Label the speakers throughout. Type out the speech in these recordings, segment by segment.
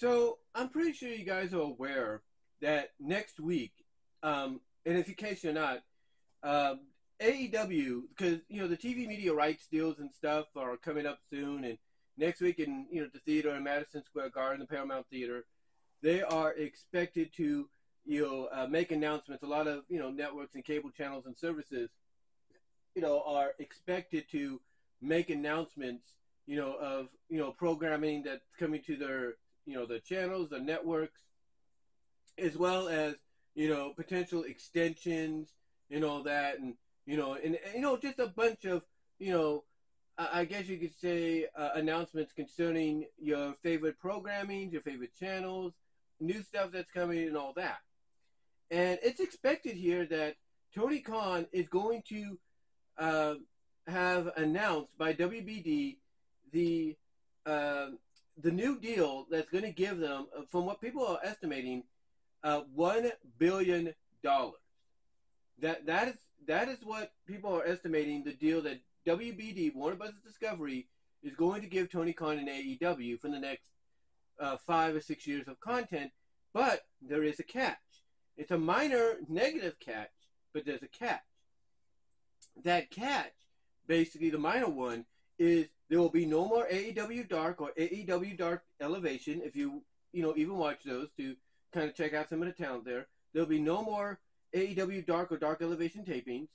Speaker 1: So I'm pretty sure you guys are aware that next week, and if in case you're not, um, AEW, because the TV media rights deals and stuff are coming up soon, and next week in the theater in Madison Square Garden, the Paramount Theater, they are expected to make announcements. A lot of networks and cable channels and services are expected to make announcements, of programming that's coming to their the channels, the networks, as well as potential extensions and all that, and just a bunch of you know I guess you could say announcements concerning your favorite programming, your favorite channels, new stuff that's coming, and all that. And it's expected here that Tony Khan is going to uh, have announced by WBD the uh, the new deal that's going to give them, from what people are estimating, $1 billion. That is what people are estimating the deal that WBD, Warner Bros. Discovery, is going to give Tony Khan and AEW for the next 5 or 6 years of content. But there is a catch. It's a minor negative catch, but there's a catch. That catch, basically the minor one, is there will be no more AEW Dark or AEW Dark Elevation. If you even watch those to kind of check out some of the talent there, there'll be no more AEW Dark or Dark Elevation tapings,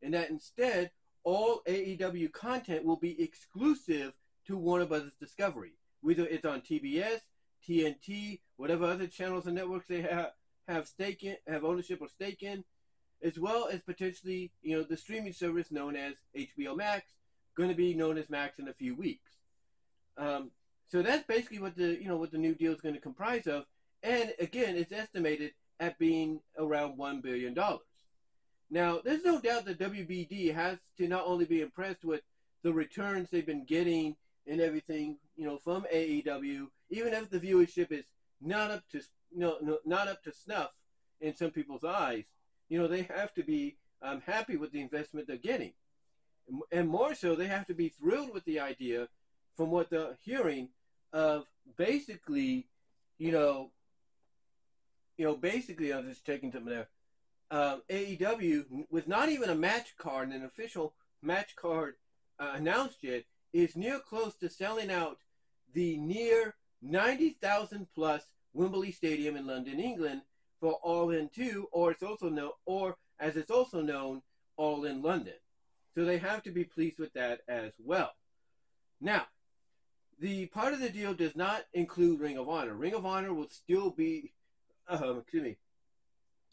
Speaker 1: and that instead all AEW content will be exclusive to Warner Bros. Discovery. Whether it's on TBS, TNT, whatever other channels and networks they have ownership or stake in, as well as potentially the streaming service known as HBO Max, going to be known as Max in a few weeks. So that's basically what the new deal is going to comprise of, and again, it's estimated at being around $1 billion. Now, there's no doubt that WBD has to not only be impressed with the returns they've been getting and everything, from AEW, even if the viewership is not up to not up to snuff in some people's eyes. They have to be happy with the investment they're getting, and more so, they have to be thrilled with the idea, from what they're hearing, of basically, basically, I'm just checking something there. AEW, with not even a match card, an official match card announced yet, is near close to selling out the near 90,000 plus Wembley Stadium in London, England, for All In 2, or as it's also known, All In London. So they have to be pleased with that as well. Now, the part of the deal does not include Ring of Honor. Ring of Honor will still be,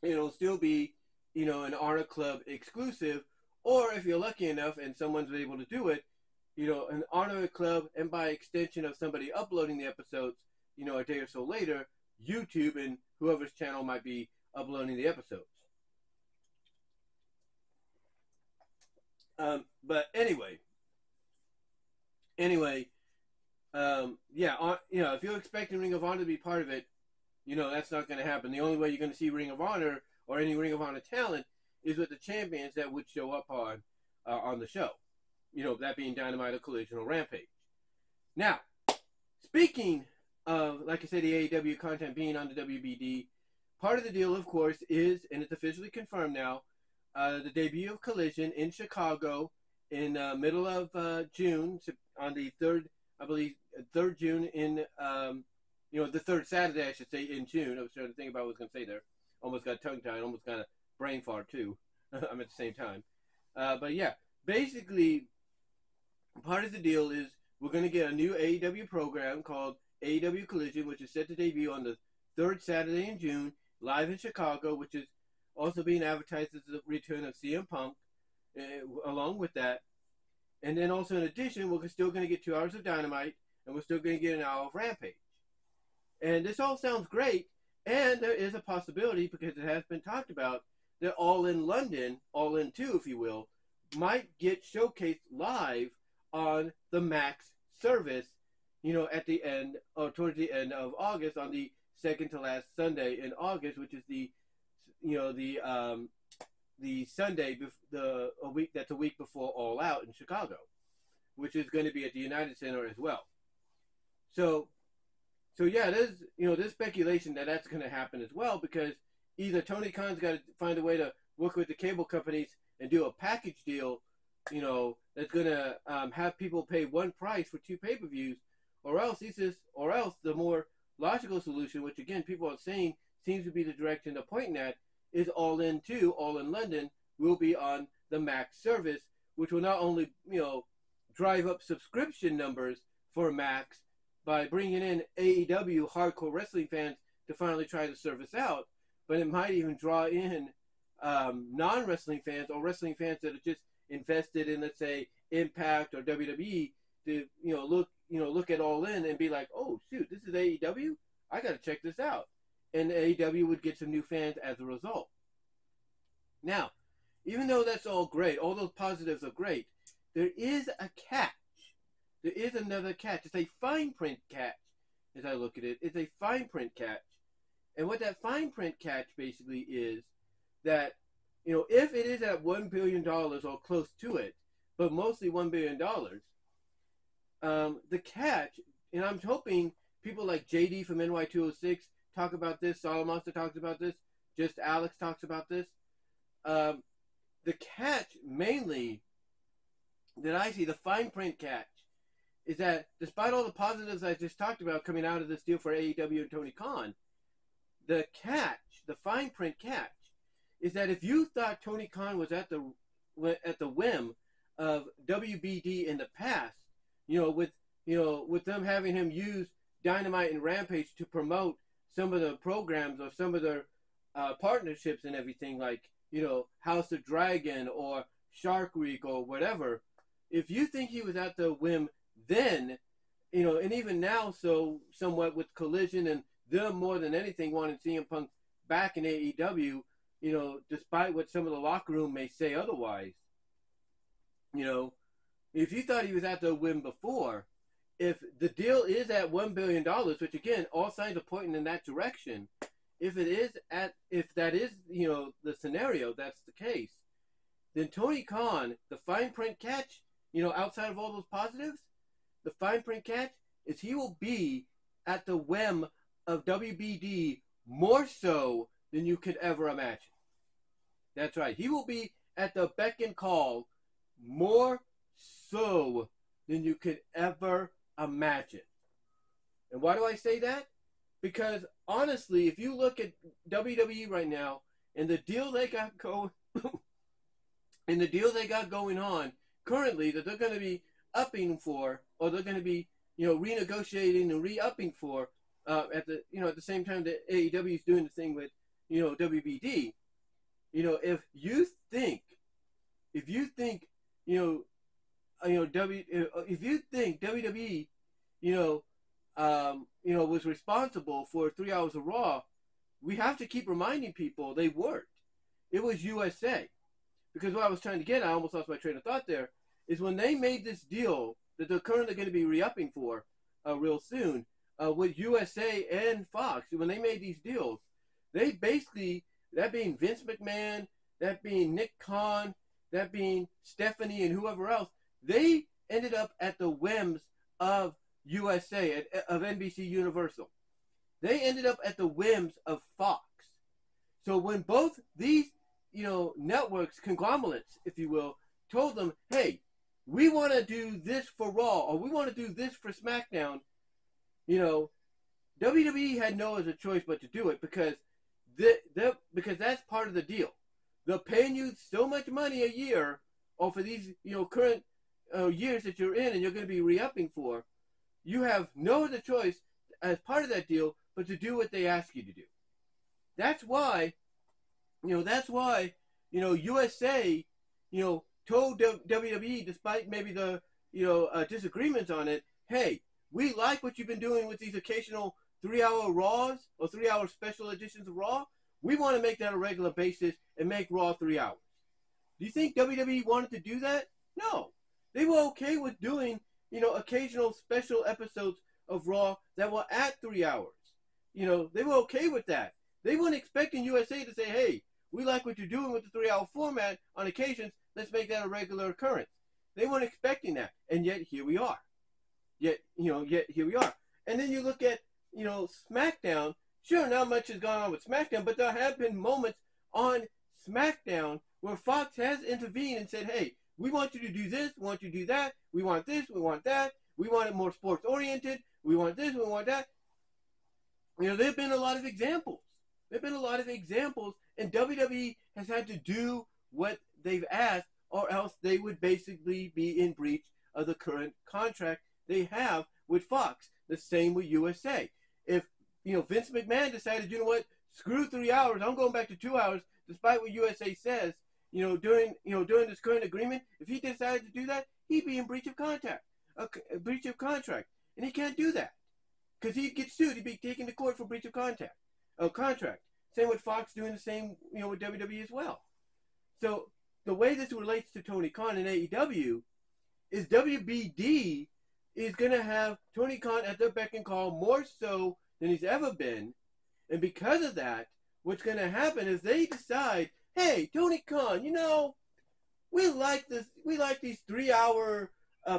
Speaker 1: it'll still be, an Honor Club exclusive, or if you're lucky enough and someone's able to do it, an Honor Club, and by extension of somebody uploading the episodes, a day or so later, YouTube and whoever's channel might be uploading the episodes. But anyway, if you're expecting Ring of Honor to be part of it, that's not going to happen. The only way you're going to see Ring of Honor or any Ring of Honor talent is with the champions that would show up on the show. That being Dynamite or Collision or Rampage. Now, speaking of, like I said, the AEW content being on the WBD, part of the deal, of course, is, and it's officially confirmed now, the debut of Collision in Chicago in middle of June, on the 3rd, I believe, 3rd June in, the 3rd Saturday, I should say, in June. I was trying to think about what I was going to say there. Almost got tongue-tied, almost got a brain fart, too. I'm at the same time. But yeah, basically, part of the deal is we're going to get a new AEW program called AEW Collision, which is set to debut on the 3rd Saturday in June, live in Chicago, which is also being advertised as the return of CM Punk, along with that. And then also, in addition, we're still going to get 2 hours of Dynamite, and we're still going to get an hour of Rampage. And this all sounds great, and there is a possibility, because it has been talked about, that All In London, All In 2, if you will, might get showcased live on the Max service, at the end, or towards the end of August, on the second to last Sunday in August, which is the Sunday, that's a week before All Out in Chicago, which is going to be at the United Center as well. So So yeah, there's speculation that that's going to happen as well, because either Tony Khan's got to find a way to work with the cable companies and do a package deal, that's going to have people pay one price for two pay-per-views, or else the more logical solution, which again people are saying seems to be the direction they're pointing at, is All In 2, All In London will be on the Max service, which will not only drive up subscription numbers for Max by bringing in AEW hardcore wrestling fans to finally try the service out, but it might even draw in non-wrestling fans or wrestling fans that are just invested in, let's say, Impact or WWE to look at All In and be like, oh shoot, this is AEW, I got to check this out, and AEW would get some new fans as a result. Now, even though that's all great, all those positives are great, there is a catch. There is another catch. It's a fine print catch, as I look at it. It's a fine print catch. And what that fine print catch basically is that, if it is at $1 billion or close to it, but mostly $1 billion, the catch, and I'm hoping people like JD from NY206 talk about this, Solid Monster talks about this, Just Alex talks about this. The catch mainly that I see, the fine print catch, is that despite all the positives I just talked about coming out of this deal for AEW and Tony Khan, the fine print catch, is that if you thought Tony Khan was at the whim of WBD in the past, with them having him use Dynamite and Rampage to promote some of the programs or some of their partnerships and everything, like House of Dragon or Shark Week or whatever, if you think he was at the whim then, and even now, so somewhat with Collision and them more than anything wanting CM Punk back in AEW, despite what some of the locker room may say otherwise, if you thought he was at the whim before, if the deal is at $1 billion, which again, all signs are pointing in that direction, if that is, the scenario, that's the case, then Tony Khan, the fine print catch, outside of all those positives, the fine print catch is he will be at the whim of WBD more so than you could ever imagine. That's right. He will be at the beck and call more so than you could ever imagine. And why do I say that? Because honestly, if you look at WWE right now and the deal they got going on currently that they're going to be upping for, or they're going to be renegotiating and re-upping for at the same time that AEW is doing the thing with WBD. If you think WWE was responsible for 3 hours of Raw, we have to keep reminding people they weren't. It was USA. Because what I was trying to get at, I almost lost my train of thought there, is when they made this deal that they're currently going to be re-upping for real soon with USA and Fox, when they made these deals, they basically, that being Vince McMahon, that being Nick Khan, that being Stephanie and whoever else, they ended up at the whims of USA, of NBC Universal. They ended up at the whims of Fox. So when both these, networks, conglomerates, if you will, told them, hey, we want to do this for Raw, or we want to do this for SmackDown, WWE had no other choice but to do it because that's part of the deal. They're paying you so much money a year, or for these, current years that you're in and you're going to be re-upping for. You have no other choice as part of that deal but to do what they ask you to do. That's why, USA, told WWE, despite maybe the, disagreements on it, hey, we like what you've been doing with these occasional 3-hour Raws or 3-hour special editions of Raw. We want to make that a regular basis and make Raw 3 hours. Do you think WWE wanted to do that? No. They were okay with doing, occasional special episodes of Raw that were at 3 hours. They were okay with that. They weren't expecting USA to say, hey, we like what you're doing with the 3-hour format on occasions. Let's make that a regular occurrence. They weren't expecting that. And yet here we are. Yet here we are. And then you look at SmackDown, sure, not much has gone on with SmackDown, but there have been moments on SmackDown where Fox has intervened and said, hey, we want you to do this, we want you to do that, we want this, we want that, we want it more sports oriented, we want this, we want that. There have been a lot of examples. And WWE has had to do what they've asked, or else they would basically be in breach of the current contract they have with Fox. The same with USA. If Vince McMahon decided, screw 3 hours, I'm going back to 2 hours, despite what USA says, during this current agreement, if he decided to do that, he'd be in breach of contract, and he can't do that because he'd get sued. He'd be taken to court for breach of contract. Same with Fox doing the same, with WWE as well. So the way this relates to Tony Khan and AEW is WBD is going to have Tony Khan at their beck and call more so than he's ever been. And because of that, what's going to happen is they decide, hey, Tony Khan, we like this. We like these 3 hour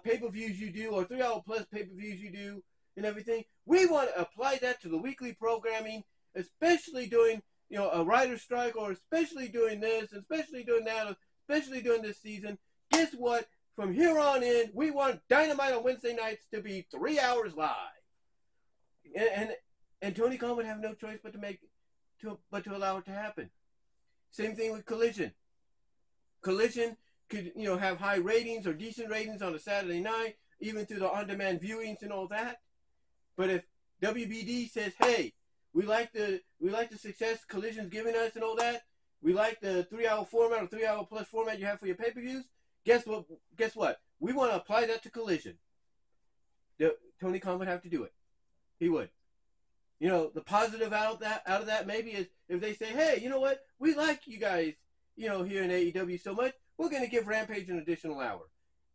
Speaker 1: pay-per-views you do, or 3 hour plus pay-per-views you do and everything. We want to apply that to the weekly programming, especially during, a writer's strike, or especially doing this, especially doing that, especially during this season. Guess what? From here on in, we want Dynamite on Wednesday nights to be 3 hours live. And Tony Khan would have no choice but to allow it to happen. Same thing with Collision. Collision could, have high ratings or decent ratings on a Saturday night, even through the on-demand viewings and all that. But if WBD says, hey, we like the success Collision's giving us and all that, we like the 3 hour format or 3 hour plus format you have for your pay-per-views, guess what? We want to apply that to Collision. Tony Khan would have to do it. He would. The positive out of that maybe is if they say, hey, you know what? We like you guys, here in AEW so much, we're going to give Rampage an additional hour.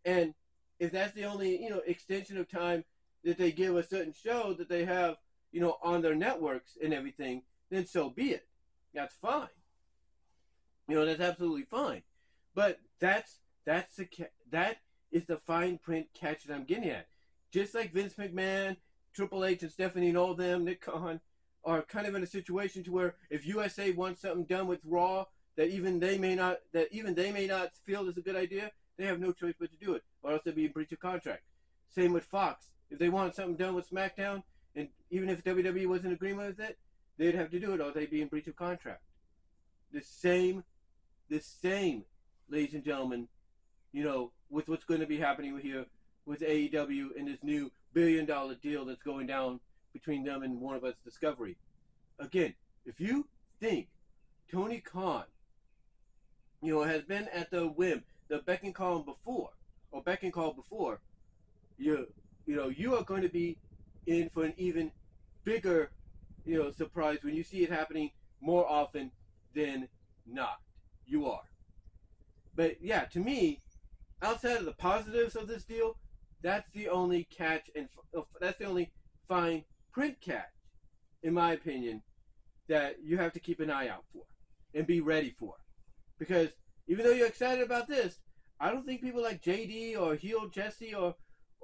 Speaker 1: And if that's the only, extension of time that they give a certain show that they have, on their networks and everything, then so be it. That's fine. That's absolutely fine. But that is the fine print catch that I'm getting at. Just like Vince McMahon, Triple H and Stephanie and all of them, Nick Khan, are kind of in a situation to where if USA wants something done with Raw that even they may not feel is a good idea, they have no choice but to do it, or else they'll be in breach of contract. Same with Fox. If they want something done with SmackDown, and even if WWE was in agreement with it, they'd have to do it, or they'd be in breach of contract. The same, ladies and gentlemen, with what's going to be happening here with AEW and this new $1 billion deal that's going down between them and Warner Bros. Discovery. Again, if you think Tony Khan, has been at the whim, the beck and call before, you are going to be in for an even bigger, surprise when you see it happening more often than not. You are. But yeah, to me, outside of the positives of this deal, that's the only catch, and that's the only fine print catch, in my opinion, that you have to keep an eye out for and be ready for. Because even though you're excited about this, I don't think people like JD or Heel Jesse or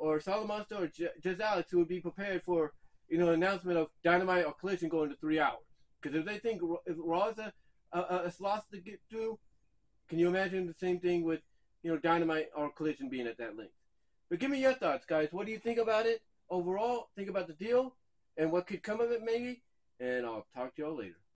Speaker 1: Salamonster or Just Alex who would be prepared for, an announcement of Dynamite or Collision going to 3 hours. Because if they think if Raw is a sloth to get through, can you imagine the same thing with, Dynamite or Collision being at that length? But give me your thoughts, guys. What do you think about it overall? Think about the deal and what could come of it, maybe. And I'll talk to y'all later.